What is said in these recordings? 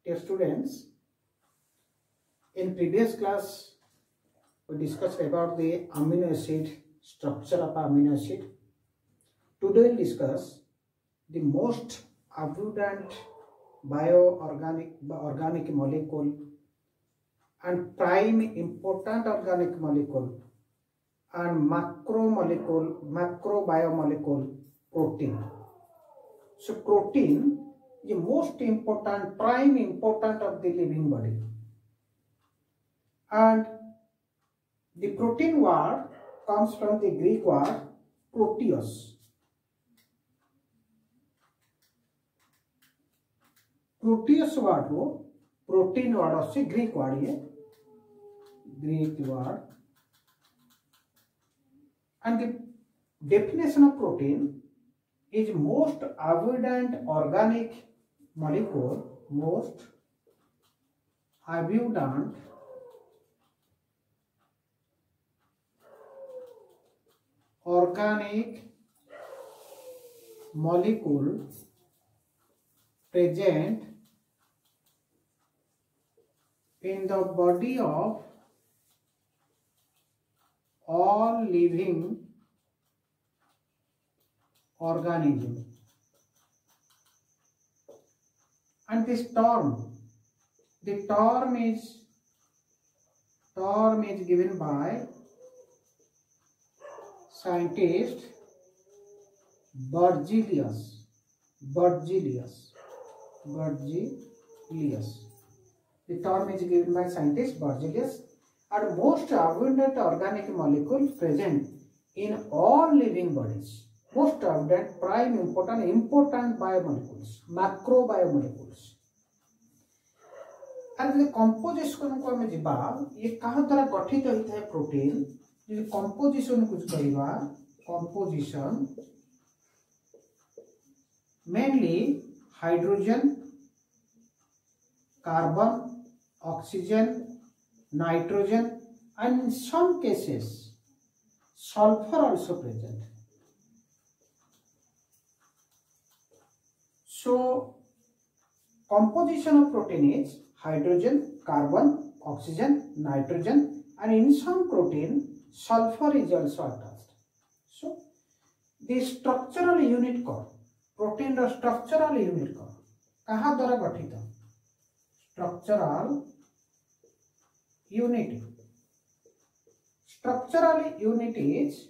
Dear students, in previous class we discussed about the amino acid structure of amino acid. Today we will discuss the most abundant organic molecule and prime important organic molecule and macro biomolecule protein. So protein is the most important, prime important of the living body, and the protein word comes from the Greek word proteus. Proteus word को protein word से Greek word ये Greek word, and the definition of protein is most abundant organic molecule, most abundant organic molecule present in the body of all living organism. And this term, the term is given by scientist Berzelius. The term is given by scientist Berzelius, and most abundant organic molecule present in all living bodies. Most abundant, prime important biomolecules, macro biomolecules. And the composition को हमें जिबा ये कहाँ द्वारा गठित होता है protein, ये composition कुछ करीबा composition mainly hydrogen, carbon, oxygen, nitrogen, and in some cases sulfur also present. So composition of protein is hydrogen, carbon, oxygen, nitrogen, and in some protein sulfur is also attached. So the structural unit core, protein ro structural unit core कहाँ द्वारा गठित? Structural unit. Structural unit is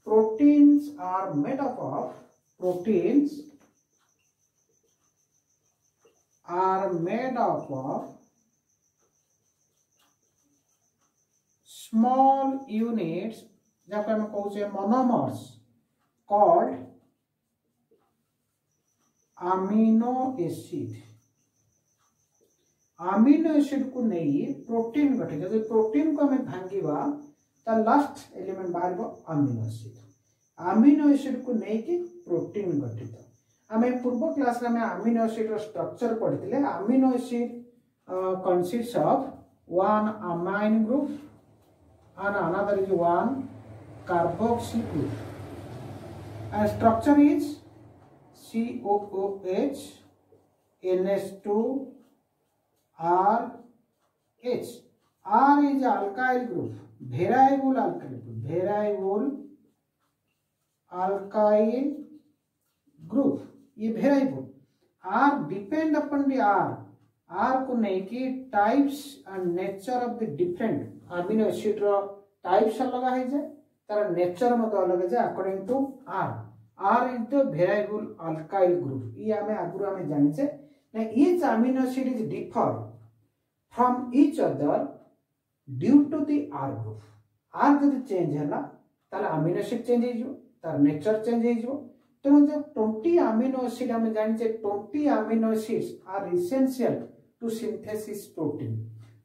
proteins are made up of small units जब हम कहते हैं monomers called amino acid. Amino acid को नहीं protein गठित, जब प्रोटीन को हमें भांगिबा ता लास्ट एलिमेंट बाहर अमीनो एसिड. अमीनो एसिड को नहीं कि प्रोटीन गठित. आमे पूर्व क्लास रे में अमीनो एसिड रो स्ट्रक्चर पढ़िथिले. Amino acid consists of one amine group and another is one carboxy group, and structure is COOH NH2 R H. R is alkyl group, variable alkyl group. ये variable R depend upon the R को नहीं कि types and nature of the different amino acid row types अलग है जे, तारा nature मत अलग है जे according to R. R is the variable alkyl group. ये हमें आगुर हमें जानी चे. Now each amino acid is differ from each other due to the R group. R जब change है ना, तारा amino acid change है जो, तारा nature change है जो. तो जब 20 amino acid हमें जानी चे, 20 amino acids are essential to synthesis protein.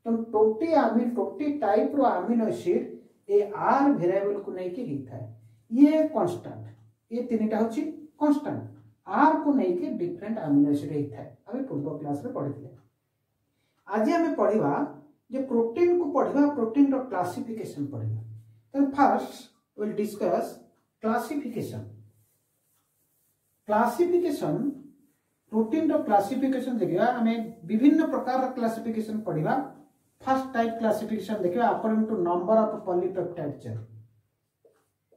तो 20 टाइप रो amino acid ए R variable को नहीं कि हिता है. ये constant. ये तीनटा होची constant. R को नहीं कि different amino acid हिता है. अभी पूर्व क्लास में पढ़ी थी. आज हमें पढ़िबा जे प्रोटीन को पढ़िबा, प्रोटीन रो क्लासिफिकेशन पढ़िबा. तो first we will discuss classification. Classification protein रो क्लासिफिकेशन देखिबा हमें विभिन्न प्रकार रो क्लासिफिकेशन पढ़िबा। फर्स्ट टाइप क्लासिफिकेशन देखिबा according to number of polypeptide chain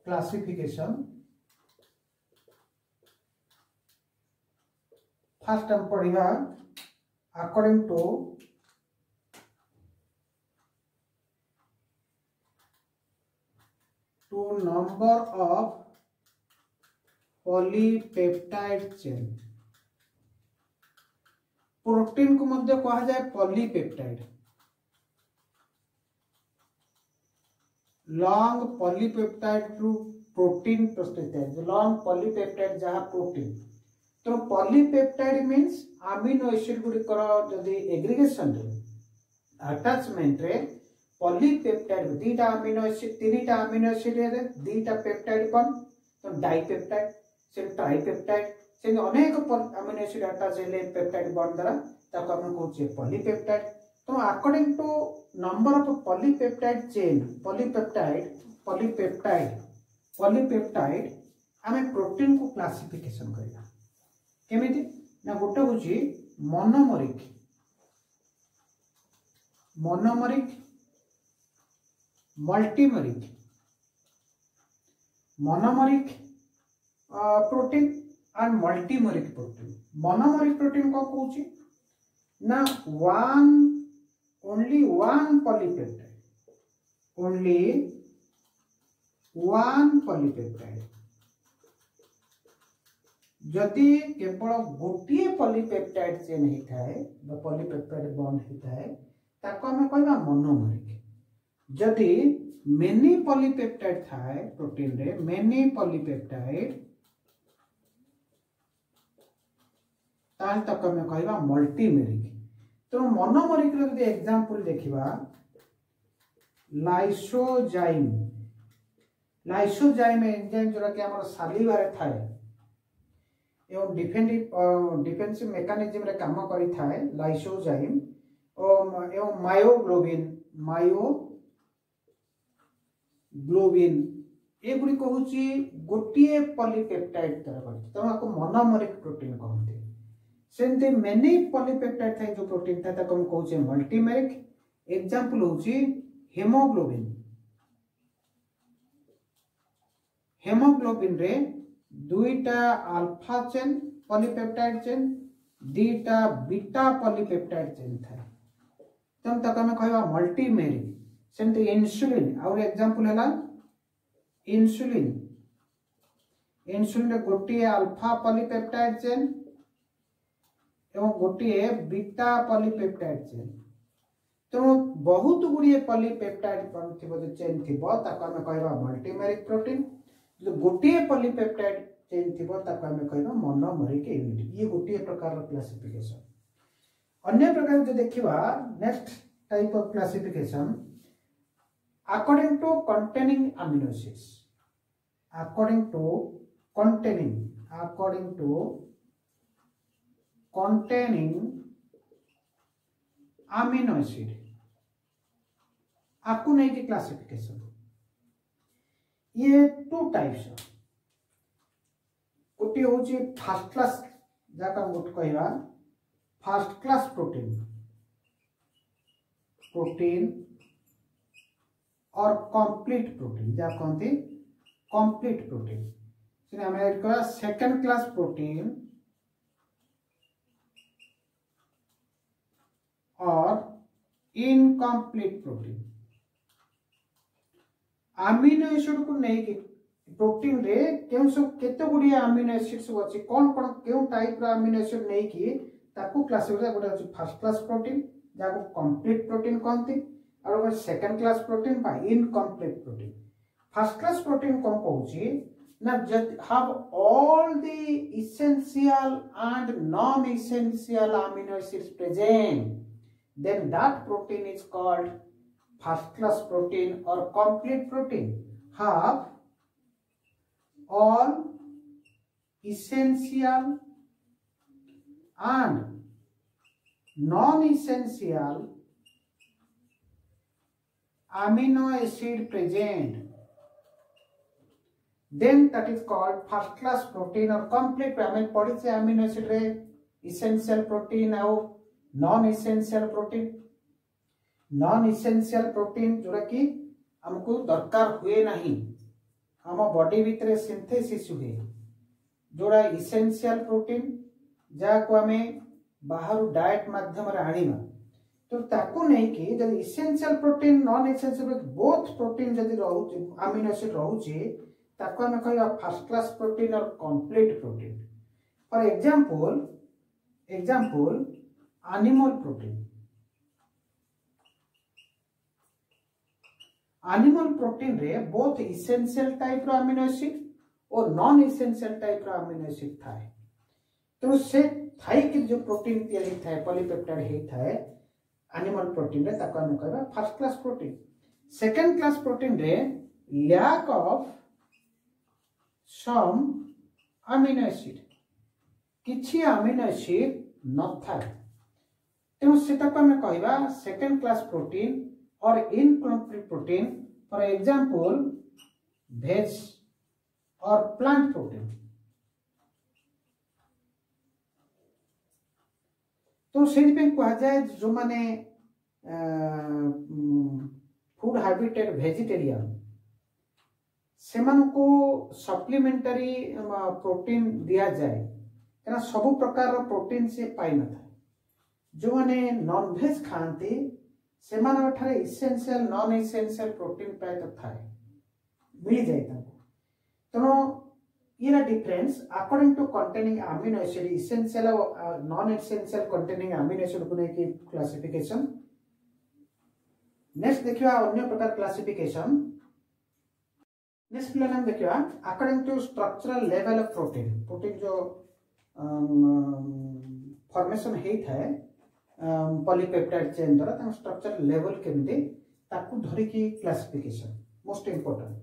classification. First हम पढ़िबा according to number of polypeptide chain. Protein को मध्य कहा जाए पॉलीपेप्टाइड। लॉन्ग पॉलीपेप्टाइड टू प्रोटीन प्रस्तुत है लॉन्ग पॉलीपेप्टाइड जहाँ प्रोटीन। तो पॉलीपेप्टाइड मीन्स अमीनो एसिड गुड़िकर जदि एग्रीगेशन अटैचमेंट रे पॉलीपेप्टाइड दीटा अमीनो एसिड तीनटा अमीनो एसिड रे दीटा पेप्टाइड बन तो डाइपेप्टाइड से ट्राइपेप्टाइड से अनेक अमीनो एसिड अटैच हेले पेप्टाइड बॉन्ड द्वारा ताको हम कहउछे पॉलीपेप्टाइड। तो according to number of polypeptide chain polypeptide हमें प्रोटीन को क्लासिफिकेशन करबा केमिति ना गोटे होची monomeric multimeric monomeric protein and multimeric protein. Monomeric protein को कहउची ना only one polypeptide जदि केवल गोटे पॉलीपेप्टाइड चेन होता है पॉलीपेप्टाइड बॉन्ड होता है ताको हमें कहबा मोनोमरिक। जदि मेनी पॉलीपेप्टाइड थाए प्रोटीन रे मेनी पॉलीपेप्टाइड ताल तक हमें कहबा मल्टीमेरिक। तो मोनोमरिक रो यदि एग्जांपल देखिबा लाइसोजाइम एंजाइम जोरा कि हमर सालिवा रे थाए एवं डिफेंसिव मेकानिज्म रे काम करी थाए लाइसोजाइम एवं मायोग्लोबिन एगुड़ी कहूची गोटे पॉलीपेप्टाइड तरह करछि तो आपको मोनोमरिक प्रोटीन कहते। सेंते मेनी पॉलीपेप्टाइड थाए जो प्रोटीन था ताको हम कहूचे मल्टीमेरिक। एग्जांपल होची हेमोग्लोबिन रे दुईटा अल्फा चेन पॉलीपेप्टाइड चेन दीटा बीटा पॉलीपेप्टाइड चेन थाए तम तक हमें कहबा मल्टीमेरिक। सेंते इंसुलिन और एग्जांपल हला इंसुलिन रे गोटे अल्फा पॉलीपेप्टाइड चेन एवं गोटे बीटा पॉलीपेप्टाइड चेन। तो बहुत गुड़िए पॉलीपेप्टाइड चेन थी हमें कहबा मल्टीमेरिक प्रोटीन। जो गोटे पॉलीपेप्टाइड चेन थी हमें कहबा मोनोमेरिक यूनिट। ये गोटे प्रकार क्लासिफिकेशन। अन्य प्रकार जो देखिबा next type of classification according to containing amino acids according to containing amino acid आपको नहीं कि क्लासिफिकेशन। ये टू टाइप्स गोटे हूँ फर्स्ट क्लास जहाँ गोटे कहवा फर्स्ट क्लास प्रोटीन और कंप्लीट प्रोटीन जहाँ कहते complete protein. Second class protein और इनकम्प्लीट प्रोटीन। अमीनो एसिड को नहीं कि प्रोटीन रे केउ सब केते गुडी अमीनो एसिड सब अछि कोन कोन केउ टाइप रा अमीनो एसिड नहीं कि ताकू क्लासिफाई गोटे अछि फर्स्ट क्लास प्रोटीन जाको कंप्लीट प्रोटीन कहंती और गोटे सेकंड क्लास प्रोटीन बा incomplete protein. First class protein कोन कहउछि ना just have all the essential and non essential amino acids present then that protein is called first class protein or complete protein have all essential and non-essential amino acid present then that is called first class protein or complete। हमें पढ़ी से amino acid रे essential protein आउ non essential protein. Non essential protein जोड़ा कि हमको दरकार हुए नहीं हम बॉडी भितर सिंथेसिस हुए, जोड़ा इसेंशियल प्रोटीन जहाँ को आम बाहर डाएट माध्यम आनिबा तो ताको नहीं कि जब essential protein non essential both protein जब रोचे अमीनो एसिड रोचे ताको आम कहवा फर्स्ट क्लास प्रोटीन और complete protein. For example animal protein. Animal protein रे बोथ इसेंशियल टाइप रो अमीनो एसिड और नॉन इसेंशियल टाइप रो अमीनो एसिड थाए। तो से थाई कि जो प्रोटीन तैयारी थाए पॉलीपेप्टाइड हे थाए एनिमल प्रोटीन रे ताको हम कहबा first class protein. Second class protein रे lack of some amino acid किछि अमीनो एसिड न थाए तेणु सेटा को हम कहबा सेकंड क्लास प्रोटीन और incomplete protein. For example veg और प्लांट प्रोटीन। तो से कह जाए जो माने फूड हैबिटेड वेजिटेरियन से को सप्लीमेंटरी प्रोटीन दिया जाए क्या सब प्रकार प्रोटीन से पाई न था। जो माने नॉन वेज खाती से इसेंशियल नॉन इसेंशियल प्रोटीन प्राय तो थाए मिल जाए तेणु ये difference according to containing amino acid essential और non essential containing amino acid को लेके क्लासिफिकेशन। नेक्स्ट देखिए अन्य प्रकार क्लासिफिकेशन। नेक्स्ट हम देखिए according to structural level of protein. Protein जो फॉर्मेशन होता है पॉलीपेप्टाइड चेन द्वारा स्ट्रक्चरल लेवल केमती ताकू धरिकी classification most important.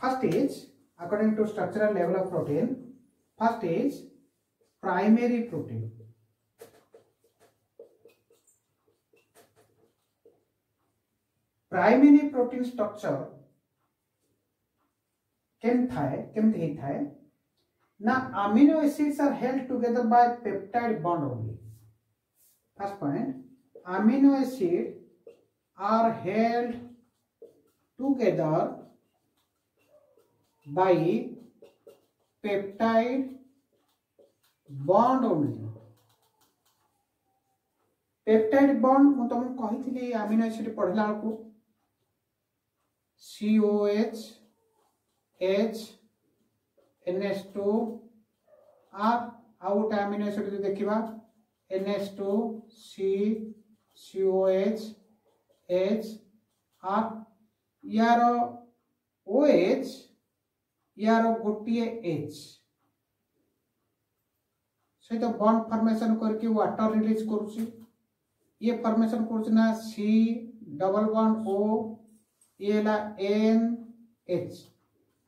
First is according to structural level of protein, first is primary protein. Primary protein structure केमती थाए ना amino acids are held together by peptide bond only. First point, amino acids are held together by peptide bond only. Peptide bond मु तुमको कही amino acid पढ़ला को COH H NH2 R आउ गोटे अमीनो एसिड देखा NH2 C COH H R यार OH यार गोटे H सहित बॉन्ड फॉर्मेशन करके वाटर रिलीज करुची। ये फॉर्मेशन करुना C डबल बॉन्ड O ये NH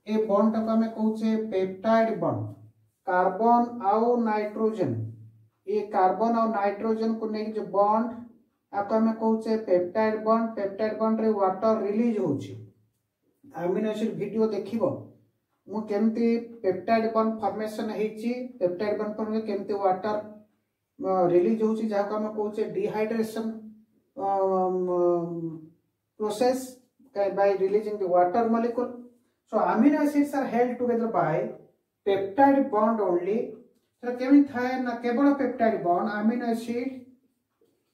ए बॉन्ड तक आम कहे पेप्टाइड बॉन्ड। कार्बन आउ नाइट्रोजन ये कार्बन आउ नाइट्रोजन को लेकिन जो बॉन्ड आपको आम कहे पेप्टाइड बॉन्ड। पेप्टाइड बॉन्ड रे वाटर रिलीज होची। अमीनो एसिड वीडियो देखिबो मु केमती पेप्टाइड बॉन्ड फॉर्मेशन हेची पेप्टाइड बॉन्ड फॉर्मेशन केमती वाटर रिलीज होची जहा को हम कहे dehydration process by releasing the water molecule. So amino acids are held together by peptide bond only. So केमी थाए ना केवल peptide bond amino acid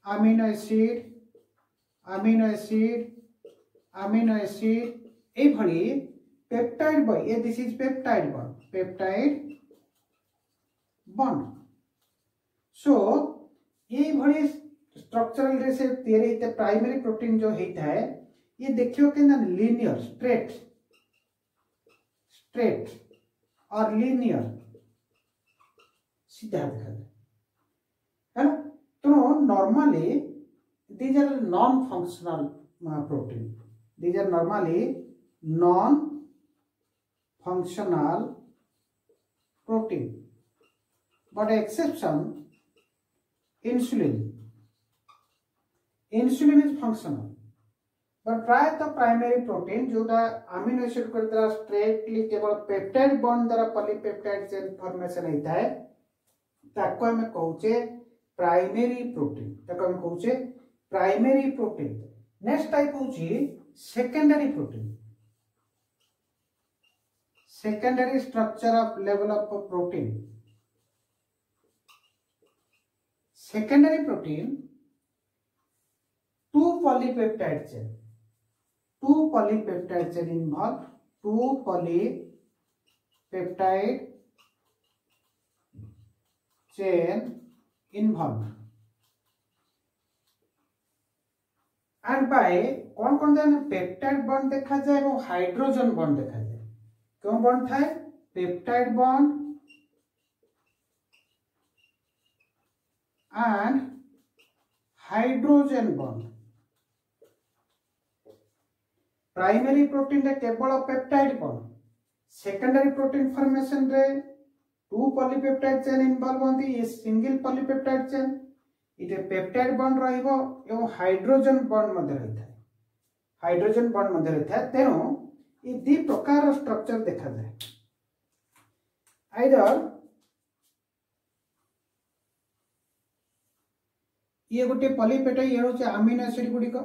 amino acid amino acid amino acid ए भली पेप्टाइड बॉन्ड ये this is peptide bond. So ये भली structural रे से तैयारी होते प्राइमरी प्रोटीन जो होता है ये देखियो के लीनियर स्ट्रेट और लीनियर सीधा देखा है ना। तो normally these are non functional protein. These are normally non functional protein but exception insulin is functional but प्रायतः प्राइमरी प्रोटीन जोटा अमीनो एसिड को द्वारा स्ट्रेटली केवल पेप्टाइड बॉन्ड द्वारा पॉलीपेप्टाइड चेन फॉर्मेशन होता है ताको हम कहूचे प्राइमरी प्रोटीन, ताको हम कहूचे प्राइमरी प्रोटीन। नेक्स्ट टाइप होची secondary protein. Secondary structure of level of protein. Secondary protein two polypeptide chain, two polypeptide chain involve, to polypeptide chain involve and by कौन कौन देन पेप्टाइड बॉन्ड देखा जाए और hydrogen bond देखा जाए। क्यों bond थाए? Peptide bond and hydrogen bond. Primary protein रे केवल peptide bond, secondary protein formation रे टू पॉलीपेप्टाइड चेन इन्वॉल्व होती, ये सिंगल पॉलीपेप्टाइड चेन, इटे पेप्टाइड बॉन्ड रहिबो एवं हाइड्रोजन बॉन्ड मध्य रही था, हाइड्रोजन बॉन्ड मध्य रही था। तेणु ये दी प्रकार स्ट्रक्चर देखा जाए। आइदर ये गोटे पॉलीपेप्टाइड, ये होचे अमीनो एसिड गुडी को,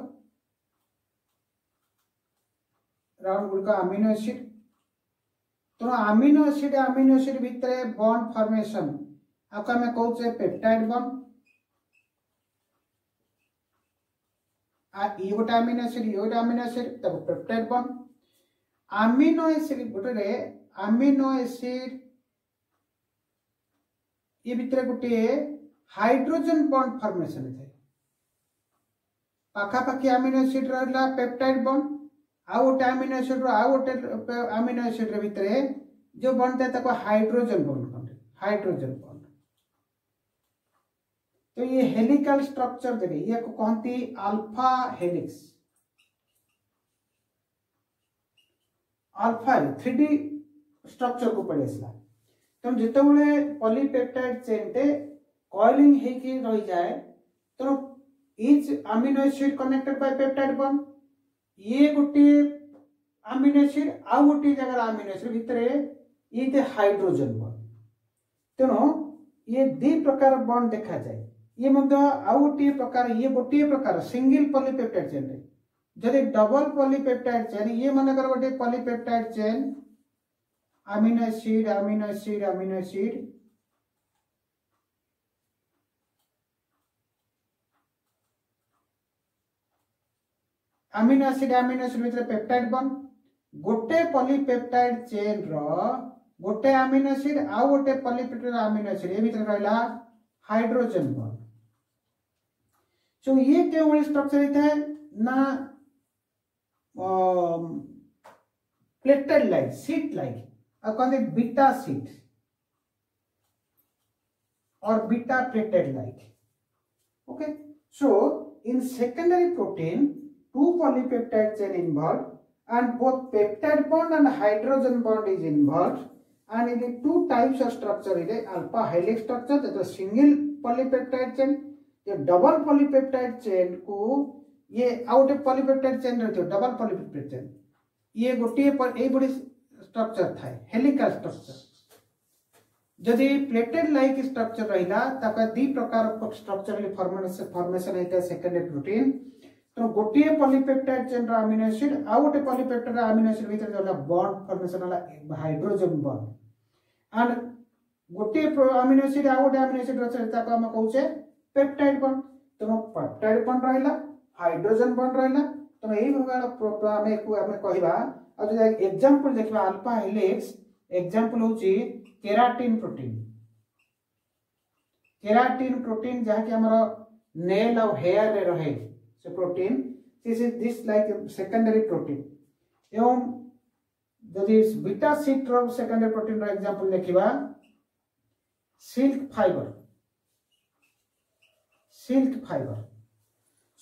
राउंड गुडी को अमीनो एसिड। तो अमीनो एसिड भितर बॉन्ड फॉर्मेशन आपको हमें कहूचे पेप्टाइड बॉन्ड। ये गोटे अमीनो एसिड, ये गोटे अमीनो एसिड, तब पेप्टाइड बॉन्ड। अमीनो एसिड गोटे अमीनो एसिड ये भितर गोटे हाइड्रोजन बॉन्ड फॉर्मेशन है। पाखापाखि अमीनो एसिड रहा पेप्टाइड बॉन्ड, आउ गोटे अमीनो एसिड रो आउ गोटे अमीनो एसिड रे भितर जो बॉन्ड है ताको हाइड्रोजन बॉन्ड कहते, हाइड्रोजन बॉन्ड। तो ये हेलिकल स्ट्रक्चर देखे, ये को कहती alpha helix. Alpha 3D structure को पड़े इसला। तो जितेबले पॉलीपेप्टाइड चेन टे कॉइलिंग हेकी रही जाए, तो each amino acid connected by peptide bond. ये गोटे अमीनो एसिड आउ गोटे जगह अमीनो एसिड भितर ये हाइड्रोजन बॉन्ड। तेणु ये दी प्रकार बॉन्ड देखा जाए। ये मध्य आउ गोटे प्रकार, ये गोटे प्रकार सिंगल पॉलीपेप्टाइड चेन रे जदि डबल पॉलीपेप्टाइड चेन, ये मानकर गोटे polypeptide chain amino acid amino acid amino acid amino acid भितर पेप्टाइड बॉन्ड। गोटे पॉलीपेप्टाइड चेन रो गोटे अमीनो एसिड आउ गोटे पॉलीपेप्टाइड अमीनो एसिड ए भितर रहला हाइड्रोजन बॉन्ड। सो ये केवल स्ट्रक्चर होता है ना प्लेटेड लाइक सीट लाइक, और कहते बीटा सीट और beta pleated like. Okay, so in secondary protein two polypeptide chain involved and both peptide bond and hydrogen bond is involved, and in the two types of structure is alpha helix structure, that is single polypeptide chain, ये double polypeptide chain को ये out polypeptide chain रहते हो double polypeptide chain, ये गोटे पर ए बड़ी structure था हेलिकल स्ट्रक्चर। जदि प्लेटेड लाइक स्ट्रक्चर रहिला ताका दी प्रकार स्ट्रक्चरली फॉर्मेशन होता है सेकेंडरी प्रोटीन। तो गोटे पॉलीपेप्टाइड चेन रो अमीनो एसिड आउ गोटे पॉलीपेप्टाइड अमीनो एसिड भीतर जोला बॉन्ड फॉर्मेशन होला हाइड्रोजन बॉन्ड, एंड गोटे अमीनो एसिड आउ गोटे अमीनो एसिड रो ताको हम कहूचे पेप्टाइड बॉन्ड। तो पेप्टाइड बॉन्ड रहिला हाइड्रोजन बॉन्ड रहिला। तो एई प्रकार हमें कहबा आ जो एग्जांपल देखबा अल्फा हेलिक्स एग्जांपल होची केराटिन प्रोटीन। केराटिन प्रोटीन जहा कि हमर नेल और हेयर रे रहे से protein, this like secondary protein. एवं यदि बीटा सीट रो सेकेंडरी प्रोटीन रो एग्जांपल देखिबा silk fibre, silk fibre.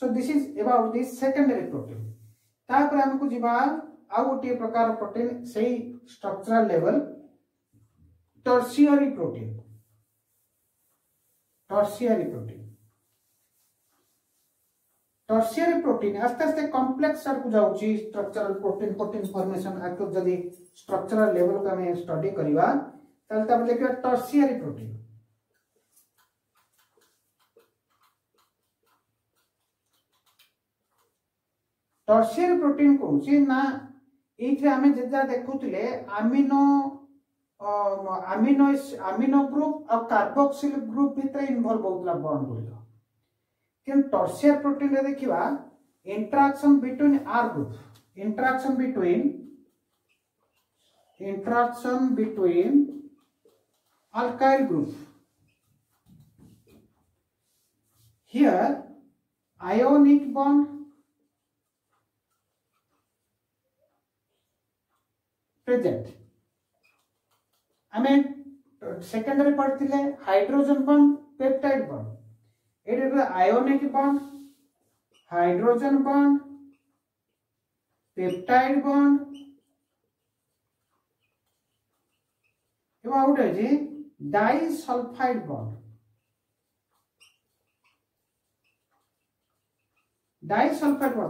So this is about this secondary protein. तापर हमको जिबा आ गोटे प्रकार प्रोटीन सेही structural level tertiary protein. Tertiary protein, tertiary protein आस्ते आस्ते कॉम्प्लेक्स को जाउची स्ट्रक्चरल प्रोटीन प्रोटीन फॉर्मेशन आको जदी स्ट्रक्चरल लेवल को हमें स्टडी करबा ताल तब देखिबा टर्शियरी प्रोटीन। टर्शियरी प्रोटीन कौन सी ना ये आम जेजा देखुले आमिनो आमिनो ग्रुप और कार्बोक्सिल ग्रुप भितर इन्वॉल्व होता बॉन्ड गुड़िक कि टर्शियरी प्रोटीन रे देखिबा interaction between R group interaction between alkyl group. Here ionic bond present. I mean secondary पढ़ते हाइड्रोजन बॉन्ड पेप्टाइड बॉन्ड ये ionic bond hydrogen bond peptide bond एवं गोटे डाइसल्फाइड बॉन्ड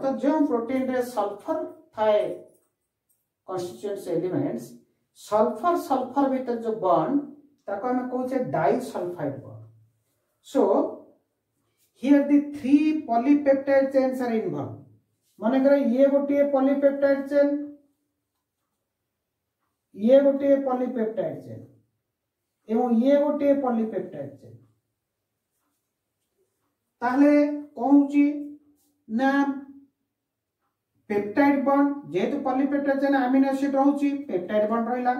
तो जो प्रोटीन रे सल्फर थाए कॉन्स्टिट्यूएंट्स एलिमेंट्स सल्फर भीतर जो बॉन्ड ताको हम कहूचे disulphide bond so here the three polypeptide chains are involve माने करे ये गोटे पॉलीपेप्टाइड चेन ये गोटे पॉलीपेप्टाइड चेन एवं ये गोटे पॉलीपेप्टाइड चेन ताहले कहूची ना पेप्टाइड बॉन्ड जेहेतु पॉलीपेप्टाइड चेन अमीनो एसिड रहउची पेप्टाइड बॉन्ड रहिला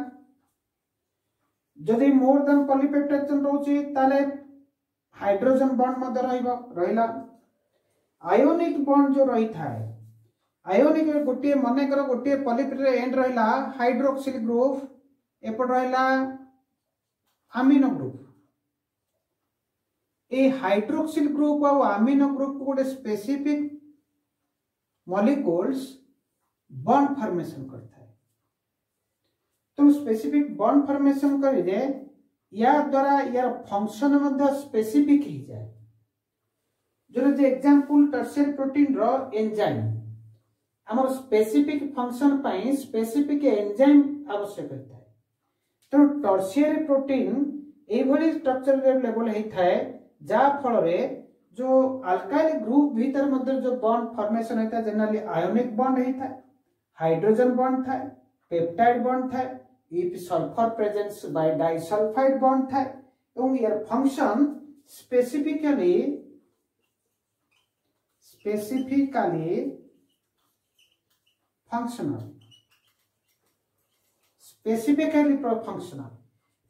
जदि मोर देन पॉलीपेप्टाइड चेन रहउची ताले हाइड्रोजन बॉन्ड मध्य रहिला आयोनिक बॉन्ड जो रही थाए आयोनिक गोटे मनकर गोटे पॉलीपेप्टाइड एंड रहिला हाइड्रोक्सिल ग्रुप एपट रहिला amino group A hydroxyl group और अमीनो ग्रुप को गोटे स्पेसिफिक मॉलिक्यूल्स बॉन्ड फॉर्मेशन करता है तो स्पेसिफिक बॉन्ड फॉर्मेशन करिदे या द्वारा यार फंक्शन मध्य स्पेसिफिक ही जाए जो जे एग्जांपल टर्शियरी प्रोटीन रो एंजाइम हमर स्पेसिफिक फंक्शन पाई स्पेसिफिक एंजाइम आवश्यक होता है तो टर्शियरी प्रोटीन एभली स्ट्रक्चर लेवल होता है जा फल रे जो अल्काइल ग्रुप भीतर मध्य जो बॉन्ड फॉर्मेशन होता है जनरली आयोनिक बॉन्ड होता है हाइड्रोजन बॉन्ड था पेप्टाइड बॉन्ड था if sulphur presents by disulphide bond था एवं यार function specifically functional specifically functional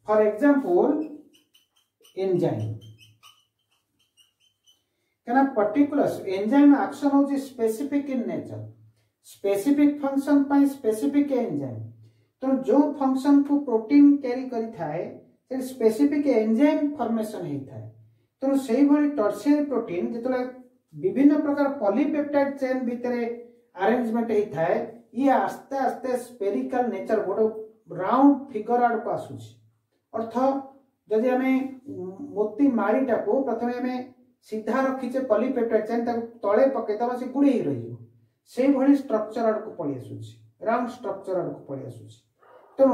for example enzyme kana particular enzyme action hoji specific in nature specific function pai specific enzyme तो जो function को protein carry करी थाए से स्पेसिफिक एंजाइम फॉर्मेशन ही थाए तो सही भली टर्शियरी प्रोटीन जेतले विभिन्न प्रकार पॉलीपेप्टाइड चेन भीतर अरेंजमेंट ही थाए ये आस्ते आस्ते स्पेरिकल नेचर गोटे राउंड फिगर आड़ को आसुची अर्थ जदि हमें मोती माड़ीटा को प्रथम हमें सीधा रखीचे पॉलीपेप्टाइड चेन तले पकेदबा से गुड़े ही रही से भली स्ट्रक्चर आड़ को पड़ी आसुची राउंड स्ट्रक्चर आड़ को पड़ी आसुची तो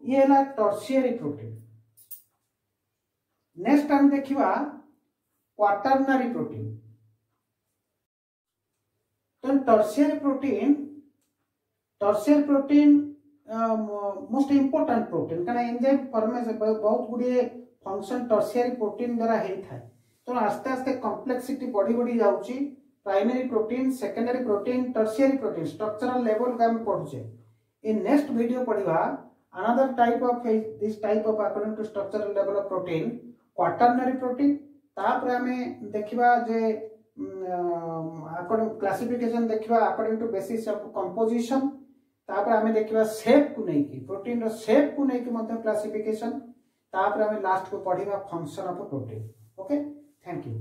ये है टर्शियरी प्रोटीन नेक्स्ट हम देखिबा क्वाटरनरी प्रोटीन तो tertiary protein most important protein कारण एंजाइम फॉर्मेशन बहुत गुड़िए फंक्शन टर्शियरी प्रोटीन द्वारा होता है तो आस्ते आस्ते कॉम्प्लेक्सिटी बढ़ी बढ़ी जाउची primary protein secondary protein tertiary protein structural level का हम पढ़ुचे इन नेक्स्ट वीडियो पढ़िबा another type of this type of according to structural level of protein quaternary protein तापर हमें देखिबा जे अकॉर्डिंग क्लासिफिकेशन देखिबा according to basis of composition तापर हमें देखिबा शेप को नहीं की प्रोटीन रो शेप को नहीं की मतलब क्लासिफिकेशन तापर हमें लास्ट को पढ़िबा function of protein okay thank you.